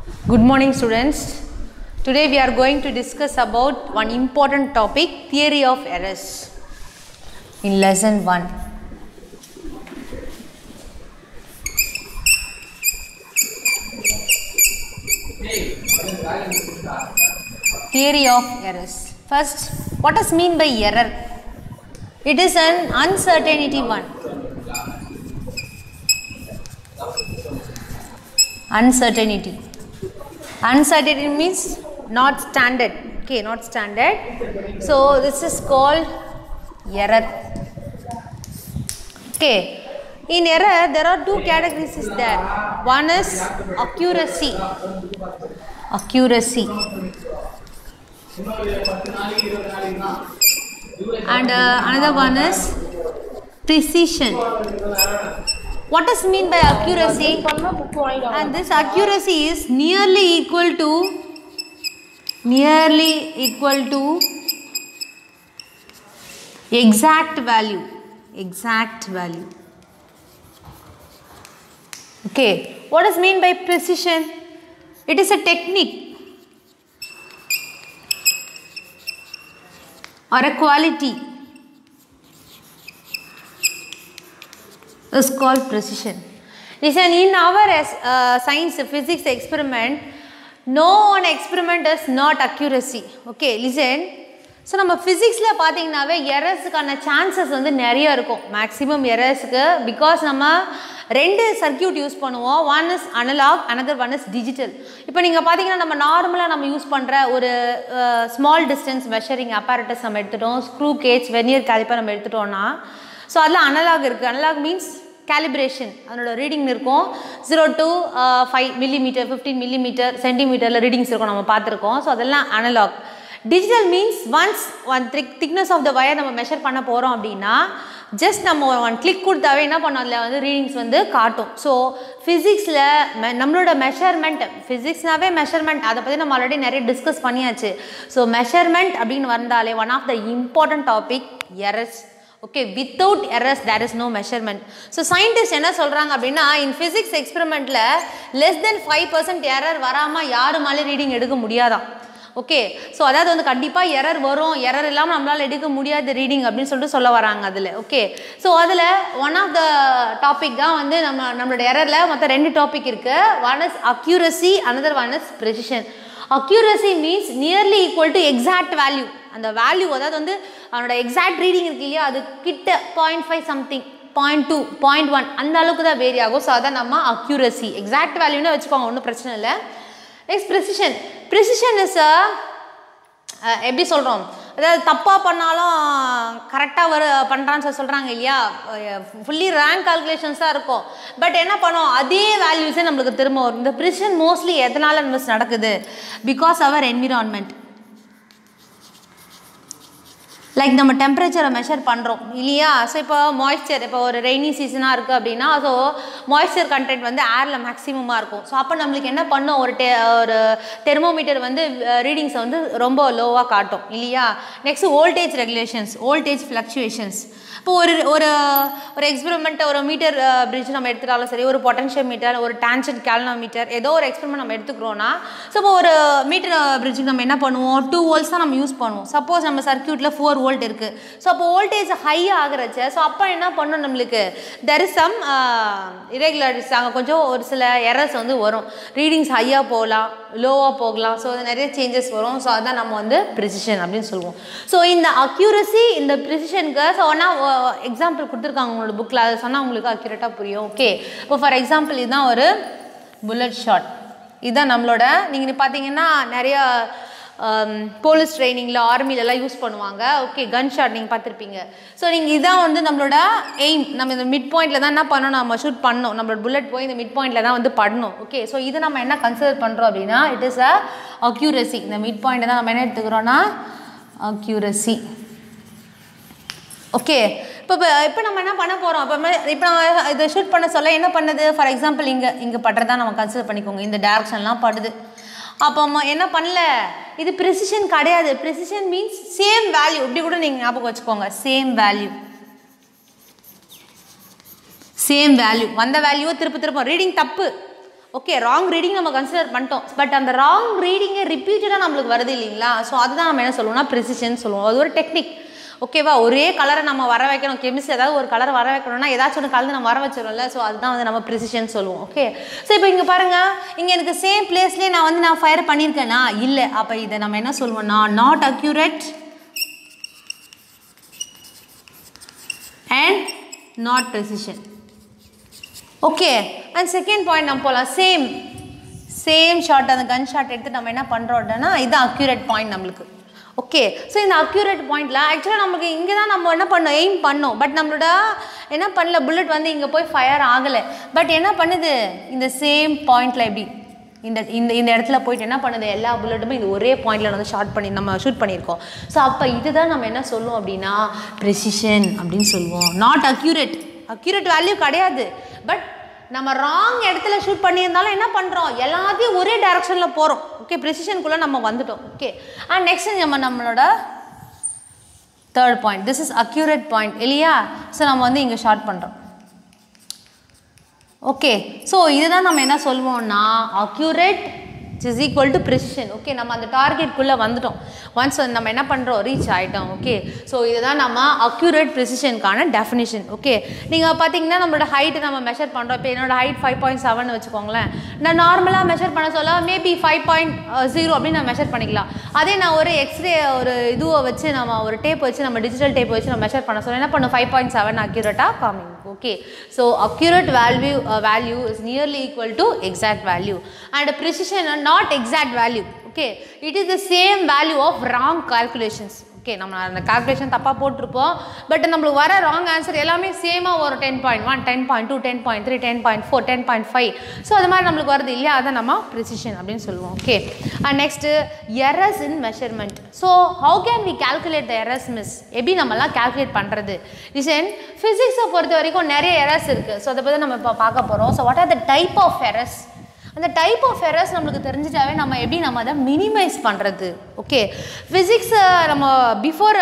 Good morning students. Today we are going to discuss about one important topic, theory of errors in lesson 1. Theory of errors. First, what does mean by error? It is an uncertainty one. Uncertainty. Uncertainty means not standard. Okay, not standard. So this is called error. Okay. In error, there are two categories is there. One is accuracy. Accuracy. And another one is precision. What does mean by accuracy? And this accuracy is nearly equal to exact value. Exact value. Okay. What does mean by precision? It is a technique or a quality. Is called precision. Listen, in our science physics experiment, no one experiment is not accuracy. Okay, listen. So, நம்ம physicsல பாத்தீங்கன்னாவே errorsக்கான chances வந்து நிறைய இருக்கும். Maximum errorsக்கு because நம்ம ரெண்டு circuit use பண்ணுவோம். One is analog, another one is digital. இப்போ நீங்க பாத்தீங்கன்னா நம்ம நார்மலா நம்ம யூஸ் பண்ற ஒரு small distance measuring apparatus நம்ம எடுத்துட்டோம். Screw gauge, vernier caliper நம்ம எடுத்துட்டோம்னா so அதெல்லாம் அனலாக் இருக்கு. Analog means calibration. அதனோட ரீடிங் இருக்கும் 0 to 5 millimeter, 15 millimeter, centimeterல ரீடிங்ஸ் இருக்கும் நம்ம பார்த்திருக்கோம். ஸோ அதெல்லாம் analog. Digital means once one thickness of the wire நம்ம மெஷர் பண்ண போகிறோம் அப்படின்னா ஜஸ்ட் நம்ம ஒன் கிளிக் கொடுத்தாவே என்ன பண்ணோம் அதில் வந்து ரீடிங்ஸ் வந்து காட்டும். ஸோ ஃபிசிக்ஸில் நம்மளோட மெஷர்மெண்ட், ஃபிசிக்ஸ்னாவே மெஷர்மெண்ட், அதை பற்றி நம்ம ஆல்ரெடி நிறைய டிஸ்கஸ் பண்ணியாச்சு. ஸோ மெஷர்மெண்ட் அப்படின்னு வந்தாலே one of the important topic errors. Okay, without errors there is no measurement. So scientists என்ன சொல்றாங்க அப்படின்னா in physics experimentல less than 5% error வராம யாருமால ரீடிங் எடுக்க முடியாதாம். ஓகே, ஸோ அதாவது வந்து கண்டிப்பாக எரர் வரும், எரர் இல்லாமல் நம்மளால் எடுக்க முடியாத ரீடிங் அப்படின்னு சொல்லிட்டு சொல்ல வராங்க அதில். ஓகே, ஸோ அதில் ஒன் ஆஃப் த டாபிக் தான் வந்து நம்மளோட எரரில் மொத்தம் ரெண்டு டாபிக் இருக்குது. One is accuracy, another one is precision. Accuracy means nearly equal to exact value. அந்த வேல்யூ அதாவது வந்து அவனோட எக்ஸாக்ட் ரீடிங் இருக்கு இல்லையா, அது கிட்ட 0.5 சம்திங், 0.2, 0.1 அந்த அளவுக்கு தான் வேரி ஆகும். ஸோ அதான் நம்ம அக்யூரசி. எக்ஸாக்ட் வேல்யூன்னு வச்சுக்கோங்க, ஒன்றும் பிரச்சனை இல்லை. Next precision. ப்ரெசிஷன் இஸ் எப்படி சொல்கிறோம், அதாவது தப்பாக பண்ணாலும் கரெக்டாக பண்ணுறான்னு சொல்கிறாங்க இல்லையா, ஃபுல்லி ரேங்க் கால்குலேஷன்ஸாக இருக்கும். பட் என்ன பண்ணோம், அதே வேல்யூஸே நம்மளுக்கு திரும்ப வரும். இந்த ப்ரெசிஷன் மோஸ்ட்லி எதனால் மிஸ் நடக்குது, பிகாஸ் அவர் என்விரான்மெண்ட். லைக் நம்ம டெம்பரேச்சரை மெஷர் பண்ணுறோம் இல்லையா. ஸோ இப்போ மாய்ஸ்சர், இப்போ ஒரு ரெய்னி சீசனாக இருக்குது அப்படின்னா ஸோ மாய்ஸ்சர் கண்டென்ட் வந்து ஏரில் மேக்ஸிமமாக இருக்கும். ஸோ அப்போ நம்மளுக்கு என்ன பண்ணும், ஒரு தெர்மோமீட்டர் வந்து ரீடிங்ஸை வந்து ரொம்ப லோவாக காட்டும் இல்லையா. Next voltage regulations, voltage fluctuations. இப்போ ஒரு எக்ஸ்பெரிமெண்ட், ஒரு மீட்டர் பிரிட்ஜ் நம்ம எடுத்துட்டாலும் சரி, ஒரு பொட்டன்ஷியல் மீட்டர், ஒரு டான்ஜென்ட் கேல்னோமீட்டர், ஏதோ ஒரு எக்ஸ்பெரிமெண்ட் நம்ம எடுத்துக்கிறோன்னா ஸோ இப்போ ஒரு மீட்டர் பிரிட்ஜுக்கு நம்ம என்ன பண்ணுவோம், 2 volts தான் நம்ம யூஸ் பண்ணுவோம். சப்போஸ் நம்ம சர்க்யூட்டில் 4 volt இருக்குது. ஸோ அப்போ வோல்டேஜ் ஹை ஆகிறச்ச ஸோ அப்போ என்ன பண்ணணும், நம்மளுக்கு தெர் இஸ் சம் இரெகுலாரிட்டிஸ், அங்கே கொஞ்சம் ஒரு சில எரர்ஸ் வந்து வரும். ரீடிங்ஸ் ஹையாக போகலாம், லோவாக போகலாம். ஸோ அது நிறைய சேஞ்சஸ் வரும். ஸோ அதான் நம்ம வந்து ப்ரெசிஷன் அப்படின்னு சொல்லுவோம். ஸோ இந்த அக்யூரசி, இந்த ப்ரெசிஷனுக்கு ஸோ ஒன்றா எக்ஸாம்பிள் கொடுத்துருக்காங்க உங்களோட புக்கில், அதை சொன்னால் உங்களுக்கு அக்யூரேட்டாக புரியும். ஓகே, இப்போ ஃபார் எக்ஸாம்பிள் இதுதான் ஒரு புல்லட் ஷாட். இதுதான் நம்மளோட, நீங்கள் பார்த்தீங்கன்னா நிறைய போலீஸ் ட்ரைனிங்கில், ஆர்மிலெலாம் யூஸ் பண்ணுவாங்க. ஓகே, கன் ஷாட் நீங்கள் பார்த்துருப்பீங்க. ஸோ நீங்கள் இதான் வந்து நம்மளோட எய்ம். நம்ம இந்த மிட் பாயிண்டில் தான் என்ன பண்ணணும், நம்ம ஷூட் பண்ணணும். நம்மளோட புல்லட் போய் இந்த மிட் பாயிண்டில் தான் வந்து படணும். ஓகே, ஸோ இது நம்ம என்ன கன்சிடர் பண்ணுறோம் அப்படின்னா இட் இஸ் அ அக்யூரசி. இந்த மிட் பாயிண்டை தான் நம்ம என்ன எடுத்துக்கிறோன்னா அக்யூரசி. ஓகே, இப்போ நம்ம என்ன பண்ண போகிறோம், இப்போ நம்ம இதை ஷூட் பண்ண சொல்ல என்ன பண்ணுது, ஃபார் எக்ஸாம்பிள் இங்கே படுறதா நம்ம கன்சிடர் பண்ணிக்கோங்க, இந்த டைரக்ஷன்லாம் படுது. அப்போ என்ன பண்ணல, இது ப்ரெசிஷன் கிடையாது. Precision means same value. இப்படி கூட நீங்கள் ஞாபகம் வச்சுக்கோங்க, சேம் வேல்யூ. சேம் வேல்யூ, வந்த வேல்யூவை திருப்ப ரீடிங் தப்பு, ஓகே ராங் ரீடிங் நம்ம கன்சிடர் பண்ணிட்டோம், பட் அந்த ராங் ரீடிங்கை ரிப்பீட்டடாக நம்மளுக்கு வருது இல்லைங்களா? ஸோ அதுதான் நம்ம என்ன சொல்லுவோம்னா ப்ரிசிஷன் சொல்லுவோம். அது ஒரு டெக்னிக். ஓகேவா? ஒரே கலரை நம்ம வர வைக்கணும், கெமிஸ்ட்ரி ஏதாவது ஒரு கலர் வர வைக்கணும்னா ஏதாச்சும் ஒன்று கலந்து நம்ம வர வச்சிடறோம்ல. ஸோ அதுதான் வந்து நம்ம ப்ரிசிஷன் சொல்லுவோம். ஓகே, ஸோ இப்போ இங்கே பாருங்கள், இங்கே எனக்கு சேம் பிளேஸ்லேயே நான் ஃபயர் பண்ணியிருக்கேன்னா இல்லை, அப்போ இதை நம்ம என்ன சொல்லுவோம்னா not accurate and not precision. Okay, and second point நம்ம போகலாம். சேம் ஷாட், அந்த கன் ஷாட் எடுத்து நம்ம என்ன பண்ணுறோம்னா இதுதான் அக்யூரேட் பாயிண்ட் நம்மளுக்கு. ஓகே, ஸோ இந்த அக்யூரேட் பாயிண்டில் ஆக்சுவலாக நமக்கு இங்கே தான் நம்ம என்ன பண்ணோம், எய்ம் பண்ணோம், பட் நம்மளோட என்ன பண்ணல, புல்லட் வந்து இங்கே போய் ஃபயர் ஆகலை. பட் என்ன பண்ணுது, இந்த சேம் பாயிண்டில் எப்படி இந்த இடத்துல போயிட்டு என்ன பண்ணுது, எல்லா புல்லட்டுமே இது ஒரே பாயிண்டில் வந்து நம்ம ஷூட் பண்ணியிருக்கோம். ஸோ அப்போ இதுதான் நம்ம என்ன சொல்லுவோம் அப்படின்னா ப்ரெசிஷன் அப்படின்னு சொல்லுவோம். நாட் அக்யூரேட் வேல்யூ கிடையாது, பட் நம்ம ராங் இடத்துல ஷூட் பண்ணியிருந்தாலும் என்ன பண்ணுறோம், எல்லாத்தையும் ஒரே டைரக்ஷனில் போகிறோம். ஓகே, ப்ரெசிஷனுக்குள்ளே நம்ம வந்துட்டோம். ஓகே, அண்ட் நெக்ஸ்ட் நம்மளோட third point, this is accurate point இல்லையா? ஸோ நம்ம வந்து இங்கே ஷார்ட் பண்ணுறோம். ஓகே, ஸோ இதுதான் நம்ம என்ன சொல்லுவோம்னா accurate is equal to precision. Okay, நம்ம அந்த டார்கெட்குள்ளே வந்துட்டோம். ஒன்ஸ் நம்ம என்ன பண்ணுறோம், ரீச் ஆகிட்டோம். ஓகே, ஸோ இதுதான் நம்ம அக்யூரேட் ப்ரெசிஷனுக்கான டெஃபினிஷன். ஓகே, நீங்கள் பார்த்தீங்கன்னா நம்மளோட ஹைட்டு நம்ம மெஷர் பண்ணுறோம். இப்போ என்னோட ஹைட் 5.7 வச்சுக்கோங்களேன். நான் நார்மலாக மெஷர் பண்ண சொல்ல மேபி 5.0 அப்படின்னு நான் மெஷர் பண்ணிக்கலாம். அதே நான் ஒரு எக்ஸ்ரே ஒரு இதுவை வச்சு நம்ம ஒரு டேப் வச்சு நம்ம டிஜிட்டல் டேப் வச்சு நம்ம மெஷர் பண்ண சொல்ல என்ன பண்ணும், 5.7 அக்யூரேட்டாக காமிங்க. Okay, so accurate value is nearly equal to exact value, and precision are not exact value. Okay, it is the same value of wrong calculations. Okay, நம்ம அந்த கால்குலேஷன் தப்பாக போட்டிருப்போம், பட் நம்மளுக்கு வர ராங் ஆன்சர் எல்லாமே சேமாக ஒரு 10.1 10.2 10.3 10.4 10.5 ஸோ அது மாதிரி நம்மளுக்கு வருது இல்லையா, அதை நம்ம ப்ரிசிஷன் அப்படின்னு சொல்லுவோம். Okay, and next errors in measurement. So how can we calculate the errors miss, எப்படி நம்மலாம் கால்குலேட் பண்ணுறது? லிசன், ஃபிசிக்ஸை பொறுத்த வரைக்கும் நிறைய எரர்ஸ் இருக்குது. ஸோ அதை பற்றி நம்ம இப்போ பார்க்க போகிறோம். So what are the type of errors? அந்த டைப் ஆஃப் எரர்ஸ் நம்மளுக்கு தெரிஞ்சிட்டாவே நம்ம எப்படி நம்ம அதை மினிமைஸ் பண்ணுறது. ஓகே, ஃபிசிக்ஸை நம்ம பிஃபோர்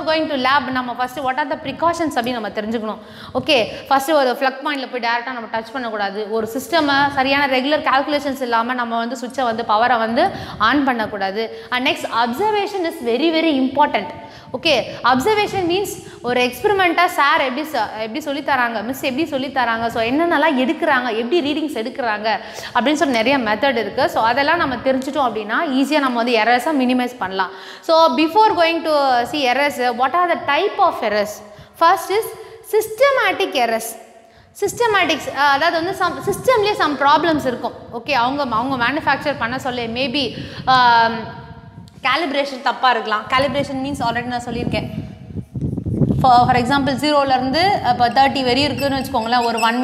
கோயிங் டு லேப் நம்ம first what are the precautions அப்படின்னு நம்ம தெரிஞ்சுக்கணும். ஓகே, ஃபஸ்ட்டு ஒரு ஃப்ளக் பாயிண்டில் போய் டேரெக்டாக நம்ம டச் பண்ணக்கூடாது. ஒரு சிஸ்டமை சரியான ரெகுலர் கால்குலேஷன்ஸ் இல்லாமல் நம்ம வந்து சுவிட்சை வந்து பவரை வந்து ஆன் பண்ணக்கூடாது. And next observation is very very important. Okay, observation means ஒரு எக்ஸ்பெரிமெண்ட்டாக சார் எப்படி சொல்லித்தராங்க, மிஸ் எப்படி சொல்லித்தராங்க, ஸோ என்னென்னலாம் எடுக்கிறாங்க, எப்படி ரீடிங்ஸ் எடுக்கிறாங்க அப்படின்னு சொல்லி நிறைய மெத்தட் இருக்குது. ஸோ அதெல்லாம் நம்ம தெரிஞ்சிட்டோம் அப்படின்னா ஈஸியாக நம்ம வந்து எரர்ஸை மினிமைஸ் பண்ணலாம். So before going to see errors, what are the type of errors? First is systematic errors. Systematics அதாவது வந்து சிஸ்டம்லேயே சம் ப்ராப்ளம்ஸ் இருக்கும். ஓகே, அவங்க மேனுஃபேக்சர் பண்ண சொல்ல மேபி கேலிப்ரேஷன் தப்பாக இருக்கலாம். கேலிப்ரேஷன் மீன்ஸ் ஆல்ரெடி நான் சொல்லியிருக்கேன். ஃபார் எக்ஸாம்பிள் 0லேருந்து இப்போ 30 வரையும் இருக்குதுன்னு வச்சுக்கோங்களேன். ஒரு 1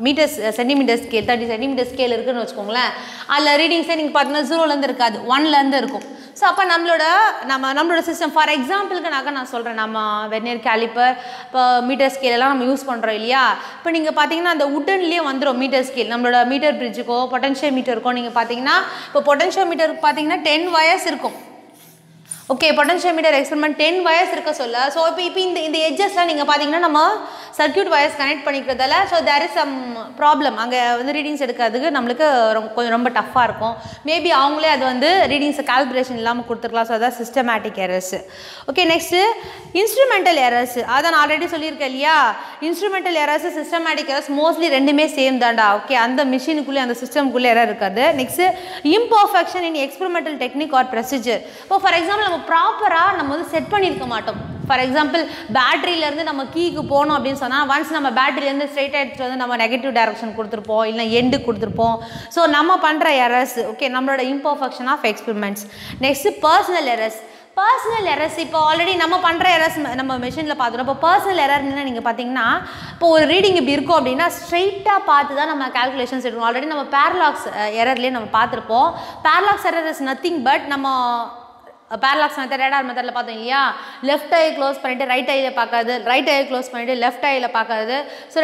meters centimeter scale 30 centimeter scale இருக்குதுன்னு வச்சுக்கோங்களேன். அதில் ரீடிங்ஸே நீங்கள் பார்த்தீங்கன்னா 0லேருந்து இருக்காது, 1லேருந்து இருக்கும். ஸோ அப்போ நம்மளோட சிஸ்டம் ஃபார் எக்ஸாம்பிளுக்குனாக்கா நான் சொல்கிறேன், நம்ம வெர்னியர் கேலிப்பர் இப்போ மீட்டர் ஸ்கேலெல்லாம் நம்ம யூஸ் பண்ணுறோம் இல்லையா. இப்போ நீங்கள் பார்த்தீங்கன்னா அந்த உட்டன்லேயே வந்துடும் மீட்டர் ஸ்கேல். நம்மளோட மீட்டர் பிரிட்ஜுக்கோ பொட்டன்ஷியல் மீட்டருக்கோ நீங்கள் பார்த்தீங்கன்னா இப்போ பொட்டன்ஷியல் மீட்டருக்கு பார்த்தீங்கன்னா 10 வயர்ஸ் இருக்கும். Okay, potential meter experiment 10 wires இருக்க சொல்ல. ஸோ இப்போ இந்த எட்ஜஸ்லாம் நீங்கள் பார்த்தீங்கன்னா நம்ம சர்க்யூட் வயர்ஸ் கனெக்ட் பண்ணிக்கிறதால so there is some problem. அங்கே வந்து ரீடிங்ஸ் எடுக்கிறதுக்கு நம்மளுக்கு கொஞ்சம் ரொம்ப டஃப்பாக இருக்கும். மேபி அவங்களே அது வந்து ரீடிங்ஸை கால்குலேஷன் இல்லாமல் கொடுத்துருக்கலாம். ஸோ அதான் systematic errors. Okay, next instrumental errors. அதான் நான் ஆல்ரெடி சொல்லியிருக்கேன் இல்லையா, instrumental errors systematic errors mostly ரெண்டுமே சேம் தான்டா. ஓகே, அந்த மிஷினுக்குள்ளே அந்த சிஸ்டம்குள்ளே எரர் இருக்காது. நெக்ஸ்ட்டு இம்பர்ஃபெக்ஷன் இன் எக்ஸ்பெரிமெண்டல் டெக்னிக் ஆர் ப்ரொசீஜர். இப்போ ஃபார் எக்ஸாம்பிள் நம்ம ப்ராப்பராக நம்ம வந்து செட் பண்ணியிருக்க மாட்டோம். ஃபார் எக்ஸாம்பிள் பேட்டரியிலேருந்து நம்ம கீக்கு போகணும் அப்படின்னு சொன்னால் ஒன்ஸ் நம்ம பேட்டரியிலேருந்து ஸ்ட்ரெயிட்டாக எடுத்துகிட்டு வந்து நம்ம நெகட்டிவ் டைரக்ஷன் கொடுத்துருப்போம், இல்லை எண்டு கொடுத்துருப்போம். ஸோ நம்ம பண்ணுற எரர்ஸ். ஓகே, நம்மளோட imperfection of experiments. Next personal errors. Personal errors இப்போ ஆல்ரெடி நம்ம பண்ணுற எரர்ஸ் நம்ம மிஷினில் பார்த்துருவோம். இப்போ பர்சனல் எரர்னா நீங்கள் பார்த்தீங்கன்னா இப்போ ஒரு ரீடிங் இப்படி இருக்கும் அப்படின்னா ஸ்ட்ரெயிட்டாக பார்த்து தான் நம்ம கால்குலேஷன்ஸ் எடுக்கணும். ஆல்ரெடி நம்ம பேரலாக்ஸ் எரர்லேயே நம்ம பார்த்துருப்போம். Parallax error is nothing but நம்ம பேரலாக்ஸ் மெத்தட் ரேடார் மெத்தடில் பார்த்தோம் இல்லையா, லெஃப்ட் ஐ க்ளோஸ் பண்ணிவிட்டு ரைட் ஐயில் பார்க்காது, ரைட் ஐயை க்ளோஸ் பண்ணிவிட்டு லெஃப்ட் ஐயில் பார்க்காது. ஸோ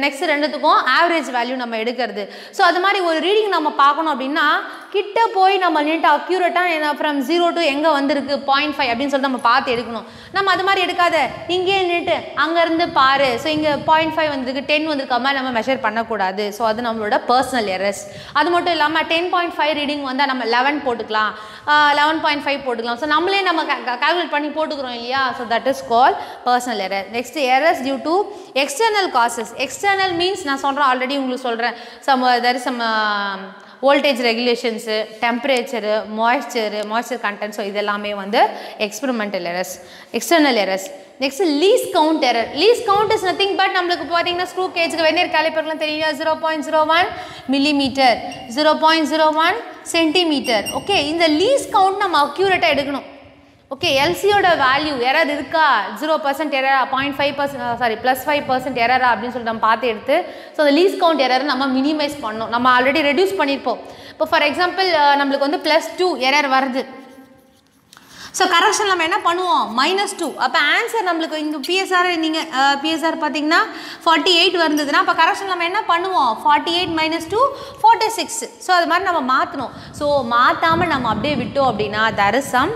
நெக்ஸ்ட் ரெண்டுத்துக்கும் ஆவரேஜ் வேல்யூ நம்ம எடுக்கிறது. ஸோ அது மாதிரி ஒரு ரீடிங் நம்ம பார்க்கணும் அப்படின்னா கிட்ட போய் நம்ம நின்று அக்யூரேட்டாக என்ன ஃப்ரம் 0 to எங்கே வந்திருக்கு 0.5 அப்படின்னு சொல்லிட்டு நம்ம பார்த்து எடுக்கணும். நம்ம அது மாதிரி எடுக்காத, இங்கேயே நின்றுட்டு அங்கேருந்து பாரு, ஸோ இங்கே 0.5 வந்திருக்கு 10 வந்திருக்க மாதிரி நம்ம மெஷர் பண்ணக்கூடாது. ஸோ அது நம்மளோட பர்சனல் எரர்ஸ். அது மட்டும் இல்லாமல் 10.5 ரீடிங் வந்தால் நம்ம 11 போட்டுக்கலாம், 11.5 போட்டுக்கலாம். ஸோ நம்மளே நம்ம கால்குலேட் பண்ணி போட்டுக்கிறோம் இல்லையா. So that is call personal error. Next errors due to external causes. External means நான் சொல்கிறேன், ஆல்ரெடி உங்களுக்கு சொல்கிறேன், there is some voltage regulations, temperature, moisture content. So இதெல்லாமே வந்து experimental errors, external errors. Next least count error. Least count is nothing but நம்மளுக்கு பார்த்தீங்கன்னா screw கேஜுக்கு vernier கேலிப்பர்லாம் தெரியும், 0.01 மில்லிமீட்டர், 0.01 சென்டிமீட்டர். ஓகே, இந்த லீஸ் கவுண்ட் நம்ம அக்யூரேட்டாக எடுக்கணும். ஓகே, எல்சியோட வேல்யூ எரர் இருக்கா, 0% எரரா, 0.5% +5% எரரா அப்படின்னு சொல்லிட்டு நம்ம பார்த்து எடுத்து, ஸோ அந்த லீஸ் கவுண்ட் எரர் நம்ம மினிமைஸ் பண்ணணும். நம்ம ஆல்ரெடி ரெடியூஸ் பண்ணியிருப்போம். இப்போ ஃபார் எக்ஸாம்பிள் நம்மளுக்கு வந்து +2 எரர் வருது. ஸோ கரெக்ஷன் நம்ம என்ன பண்ணுவோம், -2. அப்போ ஆன்சர் நம்மளுக்கு இங்கே பிஎஸ்ஆர், நீங்கள் பிஎஸ்ஆர் பார்த்தீங்கன்னா 48 வந்ததுன்னா அப்போ கரெக்ஷன் நம்ம என்ன பண்ணுவோம், 48 - 2 46. ஸோ அது மாதிரி நம்ம மாற்றணும். ஸோ மாற்றாமல் நம்ம அப்படியே விட்டோம் அப்படின்னா there is some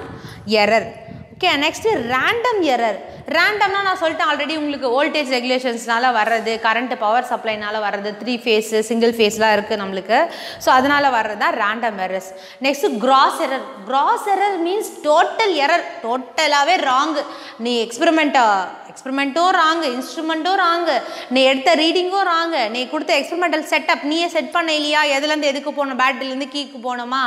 error. Okay, next random error. ரேண்டம்னா நான் சொல்லிட்டேன் ஆல்ரெடி, உங்களுக்கு வோல்டேஜ் ரெகுலேஷன்ஸ்னால வர்றது, கரண்ட் பவர் சப்ளைனால வர்றது, 3 ஃபேஸு சிங்கிள் ஃபேஸ்லாம் இருக்குது நம்மளுக்கு. ஸோ அதனால் வர்றதா random errors. Next cross error. Cross error means total error, டோட்டலாகவே ராங்கு. நீ எக்ஸ்பெரிமெண்ட்டும் ராங்கு, இன்ஸ்ட்ருமெண்ட்டும் ராங்கு, நீ எடுத்த ரீடிங்கும் ராங்கு, நீ கொடுத்த எக்ஸ்பெரிமெண்டல் செட்டப் நீயே செட் பண்ண இல்லையா, எதுலேருந்து எதுக்கு போகணும், பேட்டரிலேருந்து கீக்கு போகணுமா,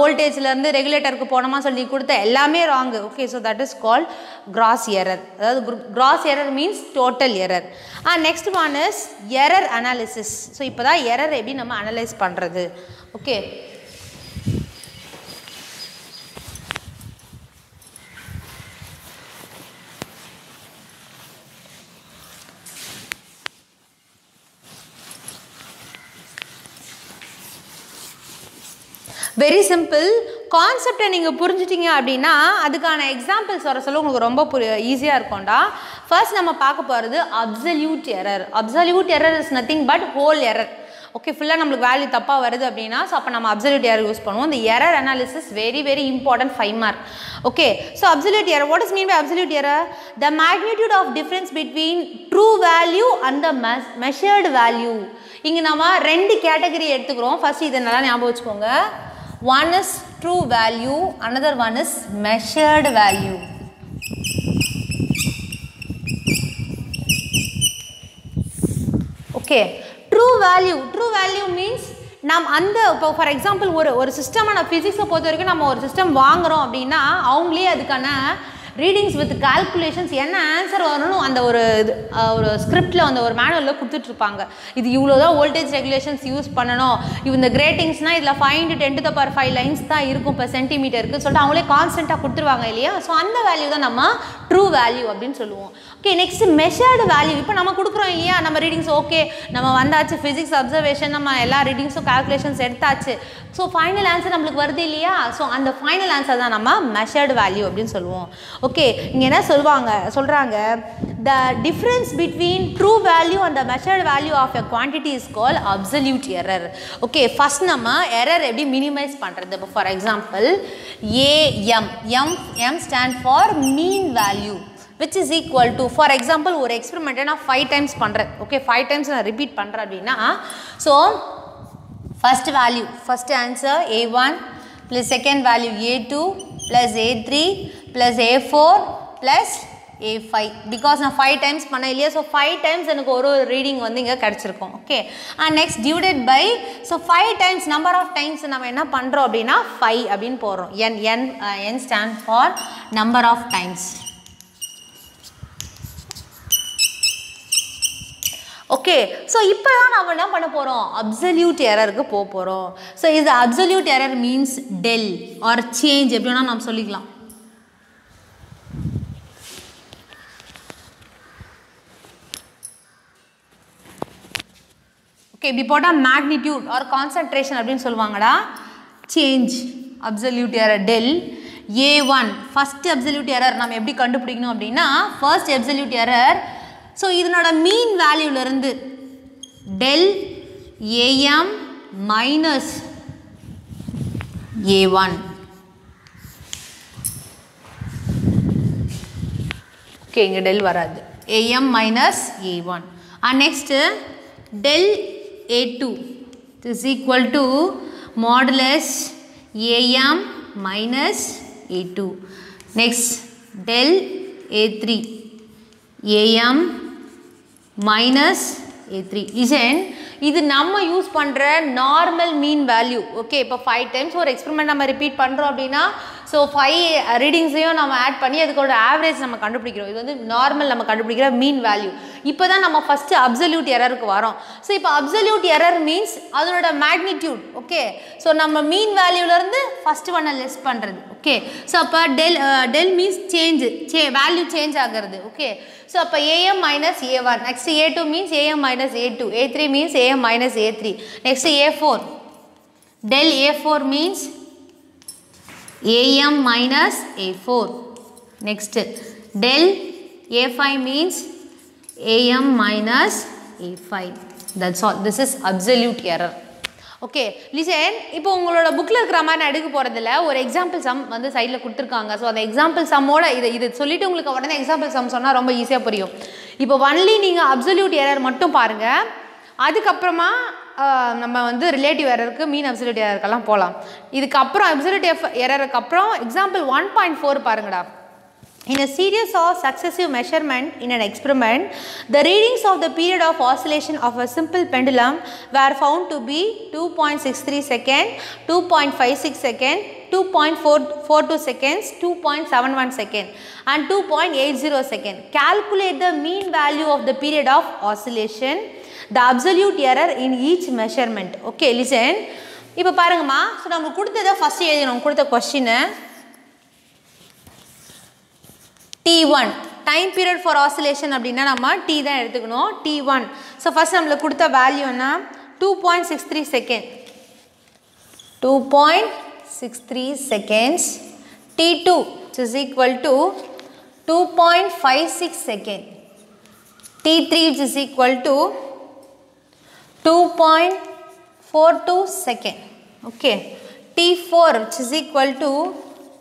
வோல்டேஜ்லேருந்து ரெகுலேட்டருக்கு போகணுமா சொல்லி கொடுத்த எல்லாமே wrong. Okay, so that is called gross error. அதாவது gross error means total error. Next one is error analysis. So இப்போ தான் எரர் எப்படி நம்ம அனலைஸ் பண்ணுறது. Okay, very simple. கான்செப்டை நீங்கள் புரிஞ்சிட்டிங்க அப்படின்னா அதுக்கான எக்ஸாம்பிள்ஸ் வர சொல்ல உங்களுக்கு ரொம்ப ஈஸியாக இருக்கும்டா. ஃபர்ஸ்ட் நம்ம பார்க்க போகிறது absolute error. Absolute error is nothing but whole error. Okay, ஃபுல்லாக நம்மளுக்கு வேல்யூ தப்பாக வருது அப்படின்னா ஸோ அப்போ நம்ம அப்சல்யூட் எரர் யூஸ் பண்ணுவோம். இந்த error analysis very important, 5 mark. Okay, so absolute error, what is mean by absolute error? The magnitude of difference between true value and the measured value. இங்கே நம்ம 2 category எடுத்துக்கிறோம். First இதை நல்லா ஞாபகம் வச்சுக்கோங்க. One is true value, another one is measured value. Okay, true value means நாம் அந்த இப்போ ஃபார் எக்ஸாம்பிள் ஒரு சிஸ்டம், நான் ஃபிசிக்ஸை பொறுத்த வரைக்கும் நம்ம ஒரு சிஸ்டம் வாங்குகிறோம் அப்படின்னா அவங்களே அதுக்கான ரீடிங்ஸ் வித் கால்குலேஷன்ஸ் என்ன ஆன்சர் வரணும் அந்த ஒரு ஸ்கிரிப்டில் அந்த ஒரு மேனுவலில் கொடுத்துட்ருப்பாங்க. இது இவ்வளோ தான் வோல்டேஜ் ரெகுலேஷன்ஸ் யூஸ் பண்ணணும், இந்த கிரேட்டிங்ஸ்னால் இதில் 5 × 10⁵ லைன்ஸ் தான் இருக்கும் இப்போ சென்டிமீட்டருக்கு சொல்லிட்டு அவங்களே கான்ஸ்டண்ட்டாக கொடுத்துருவாங்க இல்லையா. ஸோ அந்த வேல்யூ தான் நம்ம ட்ரூ வேல்யூ அப்படின்னு சொல்லுவோம். Okay, next measured value. இப்போ நம்ம கொடுக்குறோம் இல்லையா நம்ம ரீடிங்ஸ், ஓகே நம்ம வந்தாச்சு, ஃபிசிக்ஸ் அப்சர்வேஷன் நம்ம எல்லா ரீடிங்ஸும் கால்குலேஷன்ஸ் எடுத்தாச்சு, ஸோ ஃபைனல் ஆன்சர் நம்மளுக்கு வருது இல்லையா. ஸோ அந்த ஃபைனல் ஆன்சர் தான் நம்ம மெஷர்டு வேல்யூ அப்படின்னு சொல்லுவோம். ஓகே, இங்கே என்ன சொல்கிறாங்க, the difference between true value and the measured value of a quantity is called absolute error. Okay, first நம்ம எரர் எப்படி மினிமைஸ் பண்ணுறது. இப்போ for example m stand for mean value which is equal to, for example ஒரு எக்ஸ்பெரிமெண்ட்டை நான் 5 times பண்ணுறேன். Okay, 5 times நான் repeat பண்ணுறேன் அப்படின்னா so first value, first answer A1 + second value A2 + A3 + A4 + A5. Because நான் 5 times பண்ணேன் இல்லையா, so 5 times எனக்கு ஒரு ரீடிங் வந்து இங்கே கிடச்சிருக்கும். Okay, next divided by, so 5 times number of times நம்ம என்ன பண்ணுறோம் அப்படின்னா 5 அப்படின்னு போடுறோம். n stand for number of times. Okay, so இப்போ தான் நம்ம என்ன பண்ண போகிறோம், அப்சல்யூட் எரருக்கு போக போகிறோம். ஸோ இது absolute error means del or change எப்படி வேணால் நம்ம சொல்லிக்கலாம். ஓகே, இப்படி போட்டால் மேக்னிடியூட் ஆர் கான்சன்ட்ரேஷன் அப்படின்னு சொல்லுவாங்கடா. Change absolute error del A1 first absolute error நம்ம எப்படி கண்டுபிடிக்கணும் அப்படின்னா ஃபர்ஸ்ட் அப்சல்யூட் எரர், ஸோ இதனோட மீன் வேல்யூலேருந்து del AM - A1. Okay, இங்க del வராது. AM minus A1. And next del A2 is equal to modulus AM minus A2. Next del A3 AM minus A3. Listen, இது நம்ம use பண்ற normal mean value. Okay, இப்போ 5 times ஒரு experiment நம்ம repeat பண்றோம் அப்படின்னா ஸோ 5 ரீடிங்ஸையும் நம்ம ஆட் பண்ணி அதுக்கோட ஆவரேஜ் நம்ம கண்டுபிடிக்கிறோம். இது வந்து நார்மல் நம்ம கண்டுபிடிக்கிற மீன் வேல்யூ. இப்போ தான் நம்ம ஃபர்ஸ்ட் அப்சல்யூட் எரருக்கு வரோம். ஸோ இப்போ அப்சல்யூட் எரர் மீன்ஸ் அதனோட மேக்னிடியூட். ஓகே, ஸோ நம்ம மீன் வேல்யூலேருந்து ஃபர்ஸ்ட் ஒன்னை லெஸ் பண்ணுறது. ஓகே, ஸோ அப்போ டெல் மீன்ஸ் வேல்யூ சேஞ்ச் ஆகிறது. ஓகே, ஸோ அப்போ AM minus A1. Next A2 means AM minus A2. A3 means AM minus A3. Next A4. Del A4 means AM minus A4. Next del A5 means AM minus A5. That's all. This is absolute error. Okay, listen, இப்போ உங்களோட புக்ல இருக்கிற மாதிரி நான் எடுக்க போறதில்ல. ஒரு example some வந்து சைடில் கொடுத்துருக்காங்க. ஸோ அந்த எக்ஸாம்பிள் சம்மோட இது சொல்லிட்டு உங்களுக்கு உடனே எக்ஸாம்பிள் சம் சொன்னால் ரொம்ப ஈஸியாக புரியும். இப்போ ஒன்லி நீங்கள் அப்சல்யூட் எரர் மட்டும் பாருங்கள். அதுக்கப்புறமா நம்ம வந்து ரிலேட்டிவ் எரருக்கு மீன் அப்சல்யூட் எரருக்கெல்லாம் போகலாம். இதுக்கப்புறம் அப்சல்யூட் எரருக்கு அப்புறம் எக்ஸாம்பிள் 1.4 பாருங்கடா. In a series of successive measurement in an experiment, the readings of the period of oscillation of a simple pendulum were found to be 2.63 second, 2.56 second, 2.42 seconds, 2.71 second and 2.80 second. Calculate the mean value of the period of oscillation, the absolute error in each measurement. Okay, listen. இப்போ பாருங்கம்மா, so நம்ம கொடுத்ததை first எழுதினோம். கொடுத்த கொஸ்டினை T1 time period for oscillation அப்படின்னா நம்ம T தான் எடுத்துக்கணும். T1. ஸோ ஃபர்ஸ்ட் நம்மளுக்கு கொடுத்த வேல்யூன்னா 2.63 second, 2.63 seconds. T2 is equal to 2.56 second. T3 is equal to 2.42 second. Okay. T4 is equal to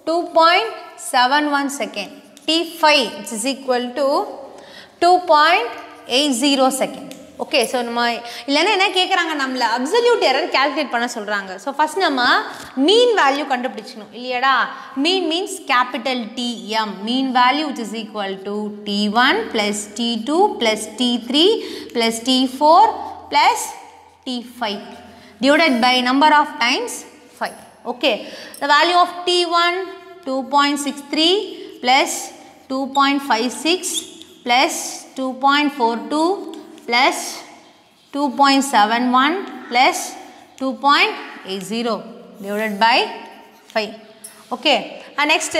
2.71 second. T5 is equal to 2.80 second. Okay, so நம்ம இல்லைன்னா என்ன கேட்குறாங்க, நம்மள அப்சல்யூட் எரர் கால்குலேட் பண்ண சொல்கிறாங்க. So first நம்ம மீன் வேல்யூ கண்டுபிடிச்சிக்கணும் இல்லையாடா. Mean means capital TM. Mean value which is equal to T1 plus T2 plus T3 plus T4 plus T5 divided by number of times 5. Okay, the value of T1 2.63 plus 2.56 plus 2.42 plus 2.71 plus 2.80 divided by 5. Okay, and next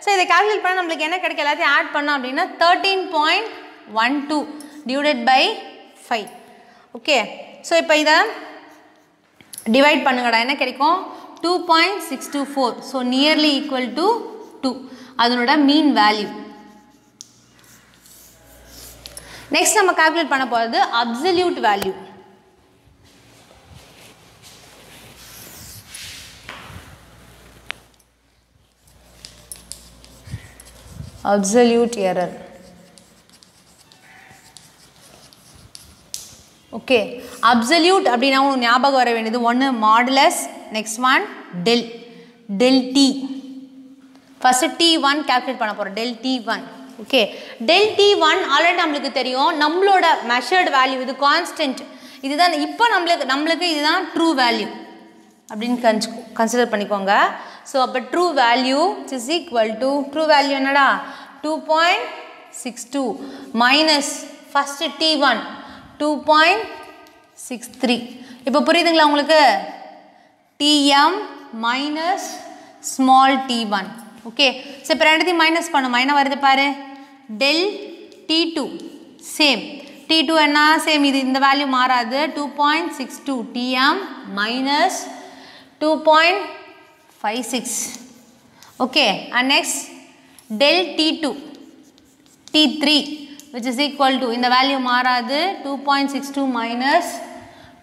so இதை calculate பண்ண நம்மளுக்கு என்ன கிடைக்கும், எல்லாத்தையும் add பண்ணோம் அப்படின்னா 13.12 divided by 5. Okay, so இப்போ இதை டிவைட் பண்ணுங்கடா, என்ன கிடைக்கும் 2.624. so nearly equal to 2. அதனோட மீன் வேல்யூ. நெக்ஸ்ட் நம்ம கால்குலேட் பண்ண போகிறது absolute value. Absolute error. Okay, absolute அப்படின்னா உங்களுக்கு ஞாபகம் வர வேண்டியது ஒன்று modulus, next one del. Del T first T1 calculate பண்ண போகிறோம். Del T1. Okay, del T1 already நம்மளுக்கு தெரியும். நம்மளோட மெஷர்டு வேல்யூ இது கான்ஸ்டன்ட். இதுதான் இப்போ நம்மளுக்கு இதுதான் ட்ரூ வேல்யூ அப்படின்னு கன்சிடர் பண்ணிக்கோங்க. ஸோ அப்போ true value is equal to true value என்னடா 2.62 மைனஸ் ஃபஸ்ட்டு T1 2.63. இப்போ புரியுதுங்களா உங்களுக்கு? TM minus small T1. Okay, so இப்போ ரெண்டுத்தையும் மைனஸ் பண்ணுமா, என்ன வருது பாரு, டெல் T2 சேம். T2 என்ன சேம், இது இந்த வேல்யூ மாறாது 2.62 TM minus 2.56. Okay, and next del T2 T3 which is equal to இந்த வேல்யூ மாறாது 2.62 minus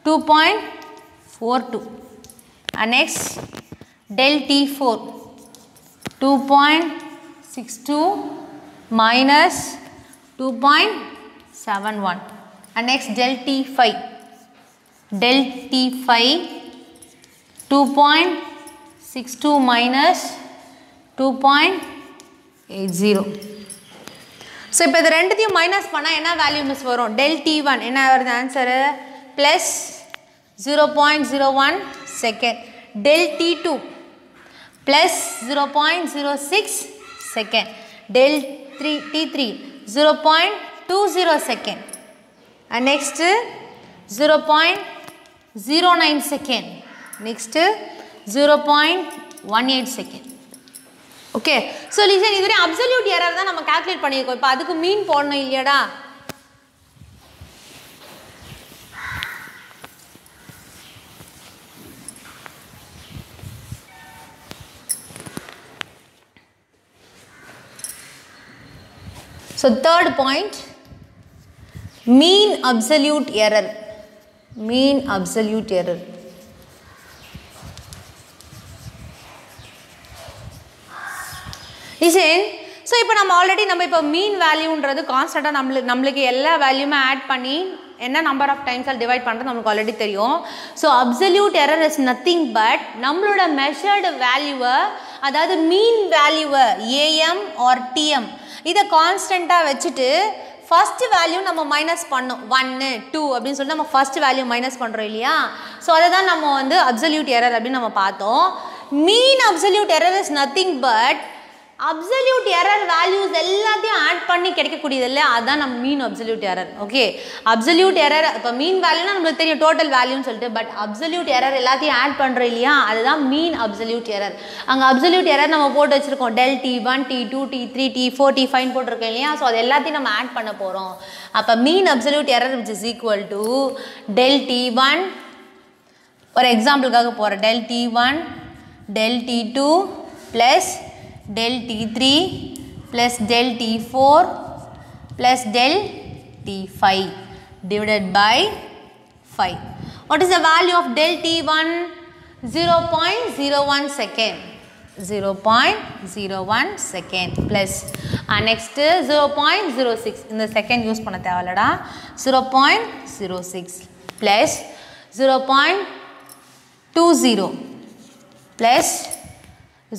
2.42. and next del T4 2.62 minus 2.71 and next del T5 2.62 minus 2.80. So இப்போ இது ரெண்டுத்தையும் minus பண்ணா என்ன வேல்யூ மிஸ் வரும்? del T1 என்ன வருது answer plus 0.01 second, del T2 plus 0.06 second, del T3 0.20 second and next 0.09 second, next 0.18 second. Okay, so listen, இதுவரை absolute error தான் நம்ம calculate பண்ணியிருக்கோம். இப்போ அதுக்கு மீன் போடணும் இல்லையாடா? So third point, mean absolute error. Mean absolute error. Listen, so இப்போ நம்ம ஆல்ரெடி நம்ம இப்போ மீன் வேல்யூன்றது கான்ஸ்டன்ட்டா நம்மளுக்கு எல்லா வேல்யூமே ஆட் பண்ணி என்ன நம்பர் ஆஃப் டைம்ஸ் டிவைட் பண்ணுறது நமக்கு ஆல்ரெடி தெரியும். So absolute error is nothing but நம்மளோட மெஷர்டு வேல்யூவை, அதாவது மீன் வேல்யூவை ஏஎம் ஆர் டிஎம் இதை கான்ஸ்டண்ட்டாக வச்சுட்டு ஃபர்ஸ்ட் வேல்யூ நம்ம மைனஸ் பண்ணோம் 1 2 அப்படின்னு சொல்லிட்டு நம்ம ஃபர்ஸ்ட் வேல்யூ மைனஸ் பண்ணுறோம் இல்லையா? ஸோ அதை தான் நம்ம வந்து அப்சல்யூட் எரர் அப்படின்னு நம்ம பார்த்தோம். மீன் absolute error is nothing but absolute error values எல்லாத்தையும் ஆட் பண்ணி கிடைக்கக்கூடியது இல்லை, அதுதான் நம்ம மீன் absolute error. Okay, absolute error இப்போ மீன் வேல்யூனா நம்மளுக்கு தெரியும் டோட்டல் வேல்யூன்னு சொல்லிட்டு, பட் அப்சல்யூட் எரர் எல்லாத்தையும் ஆட் பண்ணுறோம் இல்லையா, அதுதான் மீன் அப்சல்யூட் எரர். அங்கே அப்சல்யூட் எரர் நம்ம போட்டு வச்சுருக்கோம் del T1 T2 T3 T4 T5 போட்டிருக்கோம் இல்லையா? ஸோ அது எல்லாத்தையும் நம்ம ஆட் பண்ண போகிறோம். அப்போ மீன் absolute error which is equal to del T1, ஒரு எக்ஸாம்பிளுக்காக போகிறேன், del T1 del T2 plus del T3 plus del T4 plus del T5 divided by 5. What is the value of del T1? 0.01 second. 0.01 second plus next 0.06 இந்த second use பண்ண தேவையில்லடா, 0.06 plus 0.20 plus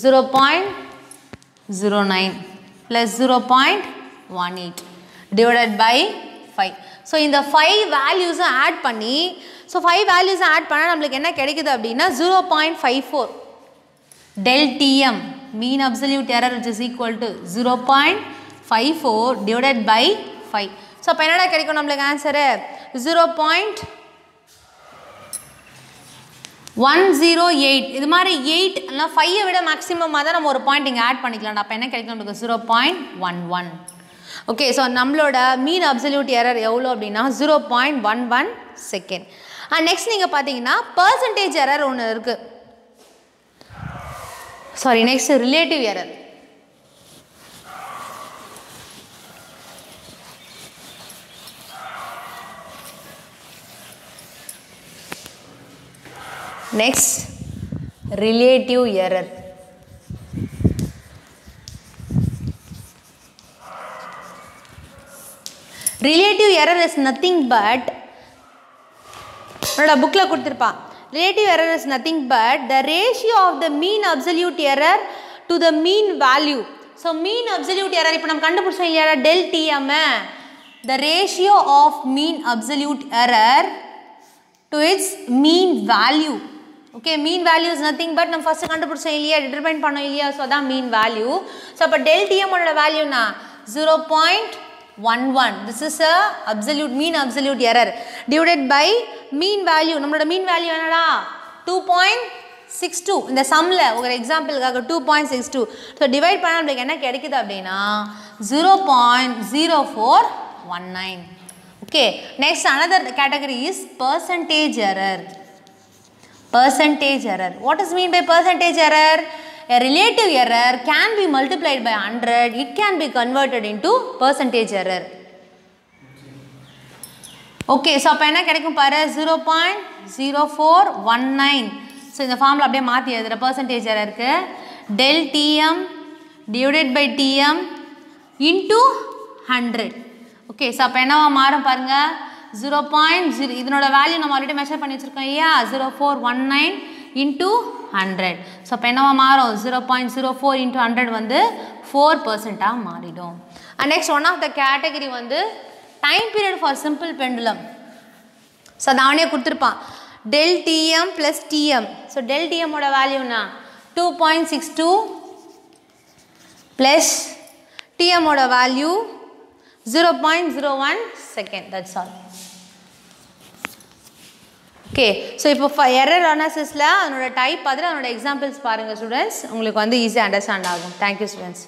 0.09 plus 0.18 divided by 5. So இந்த 5 values add பண்ணி, so 5 values add பண்ணா நம்மளுக்கு என்ன கிடைக்குது அப்படின்னா 0.54 del Tm mean absolute error which is equal to 0.54 divided by 5. So அப்ப என்னடா கிடைக்கும் நம்மளுக்கு ஆன்சர் 0.108. இது மாதிரி 8 இல்ல 5 விட மேக்ஸिमமா தான் நம்ம ஒரு பாயிண்ட் இங்க ஆட் பண்ணிக்கலாம். அப்ப என்ன கிடைக்கும் நமக்கு 0.11. ஓகே, சோ நம்மளோட மீன் அப்சல்யூட் எரர் எவ்வளவு அப்படினா 0.11 செகண்ட். நெக்ஸ்ட் நீங்க பாத்தீங்கன்னா பெர்சன்டேஜ் எரர் ஒன்னு இருக்கு. Sorry, next relative error. Next, relative error. Relative error is nothing but, என்னோட புக்ல கொடுத்திருப்பா, relative error is nothing but the ratio of the mean absolute error to the mean value. So mean absolute error இப்போ நம்ம கண்டுபிடிச்சோம் இல்லையா del Tm, the ratio of mean absolute error to its mean value. Okay, mean value is nothing but நம்ம first கண்டுபிடிச்சோம் இல்லையா, determine பண்ணோம் இல்லையா, so அதான் mean value. So அப்ப del Tm ஓட வேல்யூ என்ன 0.11. this is a absolute mean absolute error divided by mean value. நம்மளோட mean value என்னடா 2.62. இந்த சம்ல ஒரு எக்ஸாம்பிளுக்காக 2.62. so divide பண்ணா நமக்கு என்ன கிடைக்குது அப்படினா 0.0419. okay, next another category is percentage error. Percentage error. What is mean by percentage error? A relative error can be multiplied by 100. It can be converted into percentage error. Okay, so அப்ப என்ன கிடைக்கும் பாரு 0.0419. So இந்த ஃபார்மில் அப்படியே மாற்றி எழுதுகிற percentage எரருக்கு del TM divided by TM into 100. Okay so அப்போ என்னவா மாறும் பாருங்கள் 0.0 இதனோட வேல்யூ நம்ம ஆல்ரெடி மெஷர் பண்ணி வச்சுருக்கோம் இல்லையா 0419 into 100. ஸோ அப்போ என்னவா மாறும் 0.04 into 100 வந்து 4% மாறிடும். And next one of the category வந்து time period for simple pendulum. So அதை அவனே கொடுத்துருப்பான் del TM plus TM. So del TM ஓட வேல்யூனா 2.62 plus TM ஓட value 0.01 second. That's all. Okay. So இப்போ error analysisல அதனோட டைப் பார்த்துட்டு அதனோட எக்ஸாம்பிள்ஸ் பாருங்கள் ஸ்டூடெண்ட்ஸ், உங்களுக்கு வந்து ஈஸியாக அண்டர்ஸ்டாண்ட் ஆகும். Thank you students.